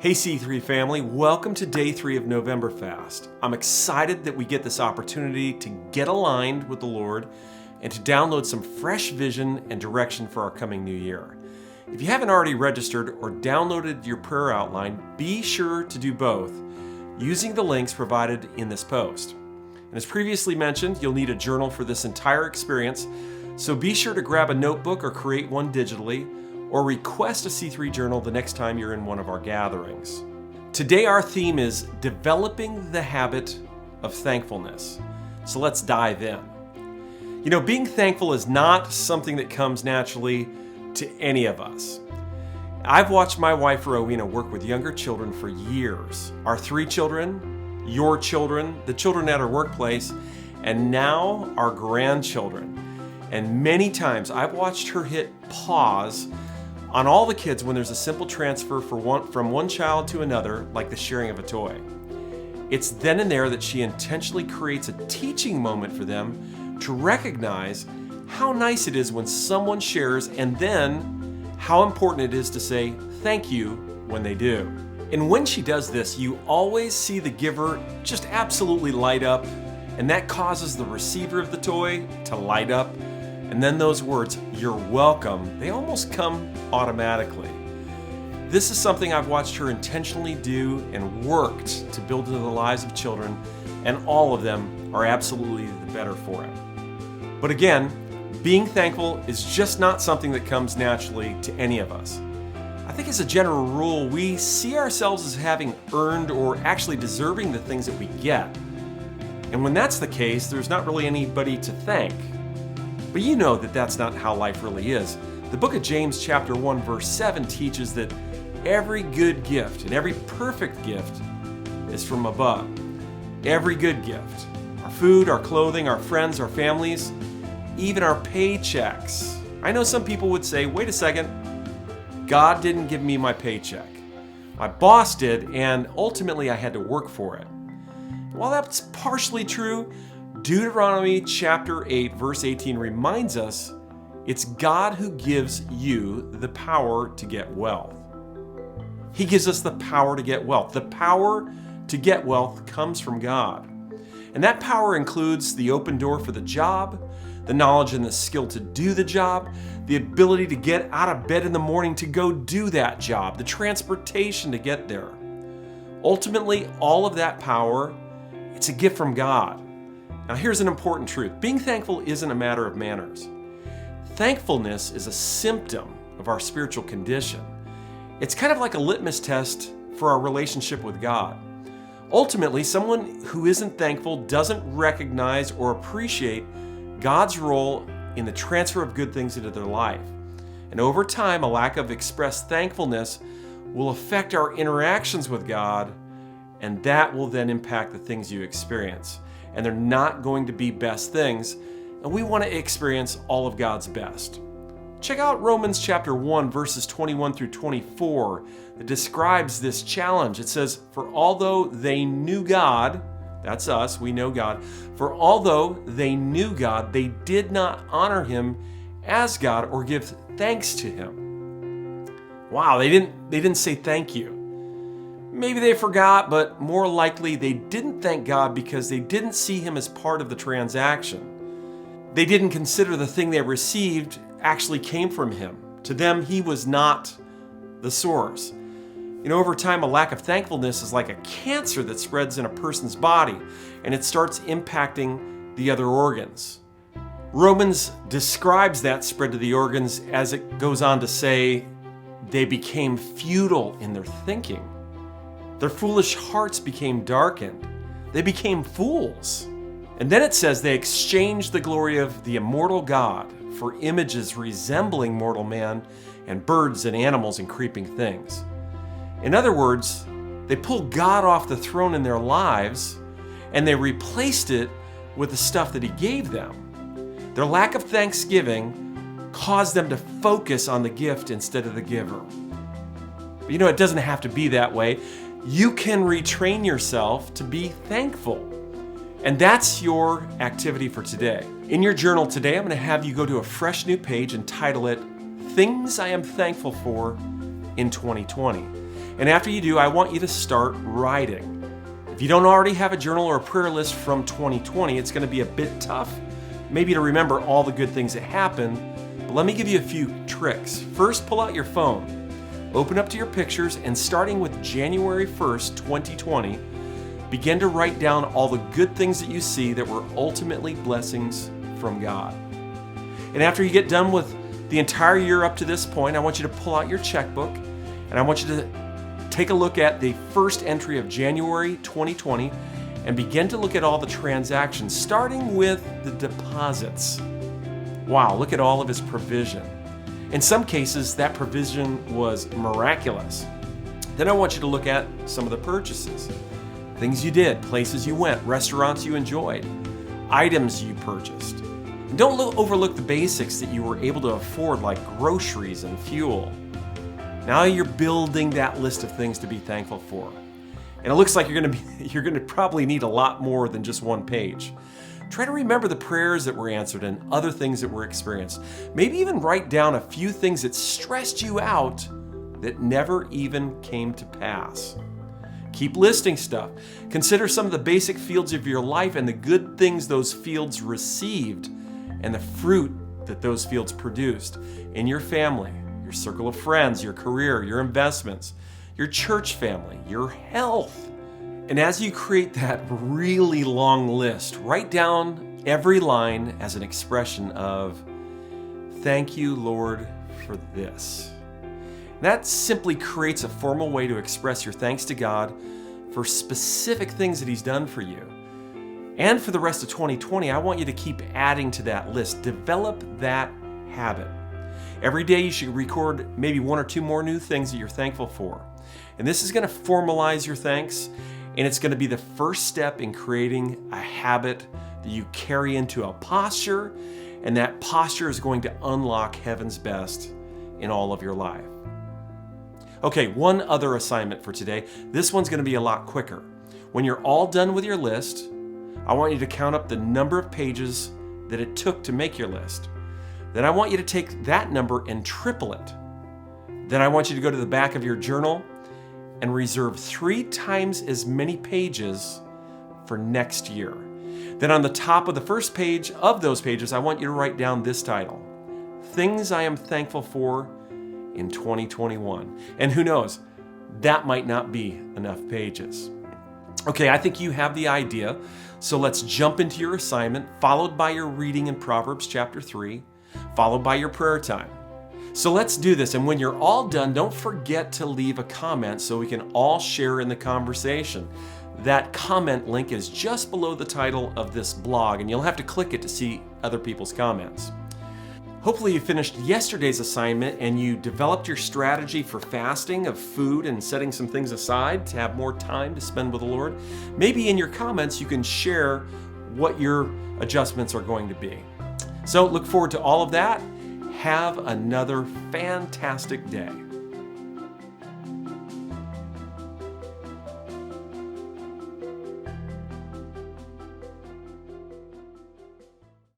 Hey C3 family, welcome to day 3 of NovemberFast. I'm excited that we get this opportunity to get aligned with the Lord and to download some fresh vision and direction for our coming new year. If you haven't already registered or downloaded your prayer outline, be sure to do both using the links provided in this post. And as previously mentioned, you'll need a journal for this entire experience, so be sure to grab a notebook or create one digitally, or request a C3 journal the next time you're in one of our gatherings. Today our theme is developing the habit of thankfulness. So let's dive in. You know, being thankful is not something that comes naturally to any of us. I've watched my wife Rowena work with younger children for years. Our 3 children, your children, the children at her workplace, and now our grandchildren. And many times I've watched her hit pause on all the kids when there's a simple transfer from one child to another, like the sharing of a toy. It's then and there that she intentionally creates a teaching moment for them to recognize how nice it is when someone shares, and then how important it is to say thank you when they do. And when she does this, you always see the giver just absolutely light up, and that causes the receiver of the toy to light up. And then those words, "You're welcome," they almost come automatically. This is something I've watched her intentionally do and worked to build into the lives of children, and all of them are absolutely the better for it. But again, being thankful is just not something that comes naturally to any of us. I think as a general rule, we see ourselves as having earned or actually deserving the things that we get. And when that's the case, there's not really anybody to thank. But you know that that's not how life really is. The book of James chapter 1 verse 7 teaches that every good gift and every perfect gift is from above. Every good gift. Our food, our clothing, our friends, our families, even our paychecks. I know some people would say, wait a second, God didn't give me my paycheck. My boss did, and ultimately I had to work for it. While that's partially true, Deuteronomy chapter 8 verse 18 reminds us it's God who gives you the power to get wealth. He gives us the power to get wealth. The power to get wealth comes from God. And that power includes the open door for the job, the knowledge and the skill to do the job, the ability to get out of bed in the morning to go do that job, the transportation to get there. Ultimately, all of that power, it's a gift from God. Now here's an important truth. Being thankful isn't a matter of manners. Thankfulness is a symptom of our spiritual condition. It's kind of like a litmus test for our relationship with God. Ultimately, someone who isn't thankful doesn't recognize or appreciate God's role in the transfer of good things into their life. And over time, a lack of expressed thankfulness will affect our interactions with God, and that will then impact the things you experience. And they're not going to be best things, and we want to experience all of God's best. Check out Romans chapter 1 verses 21 through 24 that describes this challenge. It says, "For although they knew God," that's us, we know God, "for although they knew God, they did not honor him as God or give thanks to him." Wow, they didn't say thank you. Maybe they forgot, but more likely they didn't thank God because they didn't see him as part of the transaction. They didn't consider the thing they received actually came from him. To them, he was not the source. You know, over time, a lack of thankfulness is like a cancer that spreads in a person's body, and it starts impacting the other organs. Romans describes that spread to the organs as it goes on to say, they became futile in their thinking. Their foolish hearts became darkened. They became fools. And then it says they exchanged the glory of the immortal God for images resembling mortal man and birds and animals and creeping things. In other words, they pulled God off the throne in their lives and they replaced it with the stuff that he gave them. Their lack of thanksgiving caused them to focus on the gift instead of the giver. But you know, it doesn't have to be that way. You can retrain yourself to be thankful. And that's your activity for today. In your journal today, I'm going to have you go to a fresh new page and title it, "Things I Am Thankful For in 2020." And after you do, I want you to start writing. If you don't already have a journal or a prayer list from 2020, it's going to be a bit tough, maybe to remember all the good things that happened. But let me give you a few tricks. First, pull out your phone, open up to your pictures, and starting with January 1st, 2020, begin to write down all the good things that you see that were ultimately blessings from God. And after you get done with the entire year up to this point, I want you to pull out your checkbook, and I want you to take a look at the first entry of January 2020 and begin to look at all the transactions, starting with the deposits. Wow, look at all of his provision. In some cases, that provision was miraculous. Then I want you to look at some of the purchases. Things you did, places you went, restaurants you enjoyed, items you purchased. And don't overlook the basics that you were able to afford, like groceries and fuel. Now you're building that list of things to be thankful for. And it looks like you're going to probably need a lot more than just one page. Try to remember the prayers that were answered and other things that were experienced. Maybe even write down a few things that stressed you out that never even came to pass. Keep listing stuff. Consider some of the basic fields of your life and the good things those fields received and the fruit that those fields produced in your family, your circle of friends, your career, your investments, your church family, your health. And as you create that really long list, write down every line as an expression of, "Thank you, Lord, for this." That simply creates a formal way to express your thanks to God for specific things that He's done for you. And for the rest of 2020, I want you to keep adding to that list. Develop that habit. Every day you should record maybe one or two more new things that you're thankful for. And this is going to formalize your thanks, and it's going to be the first step in creating a habit that you carry into a posture, and that posture is going to unlock heaven's best in all of your life. Okay, one other assignment for today. This one's going to be a lot quicker. When you're all done with your list, I want you to count up the number of pages that it took to make your list. Then I want you to take that number and triple it. Then I want you to go to the back of your journal and reserve 3 times as many pages for next year. Then on the top of the first page of those pages, I want you to write down this title: Things I Am Thankful For in 2021. And who knows, that might not be enough pages. Okay, I think you have the idea. So let's jump into your assignment, followed by your reading in Proverbs chapter 3, followed by your prayer time. So let's do this. And when you're all done, don't forget to leave a comment so we can all share in the conversation. That comment link is just below the title of this blog, and you'll have to click it to see other people's comments. Hopefully you finished yesterday's assignment and you developed your strategy for fasting of food and setting some things aside to have more time to spend with the Lord. Maybe in your comments you can share what your adjustments are going to be. So look forward to all of that. Have another fantastic day.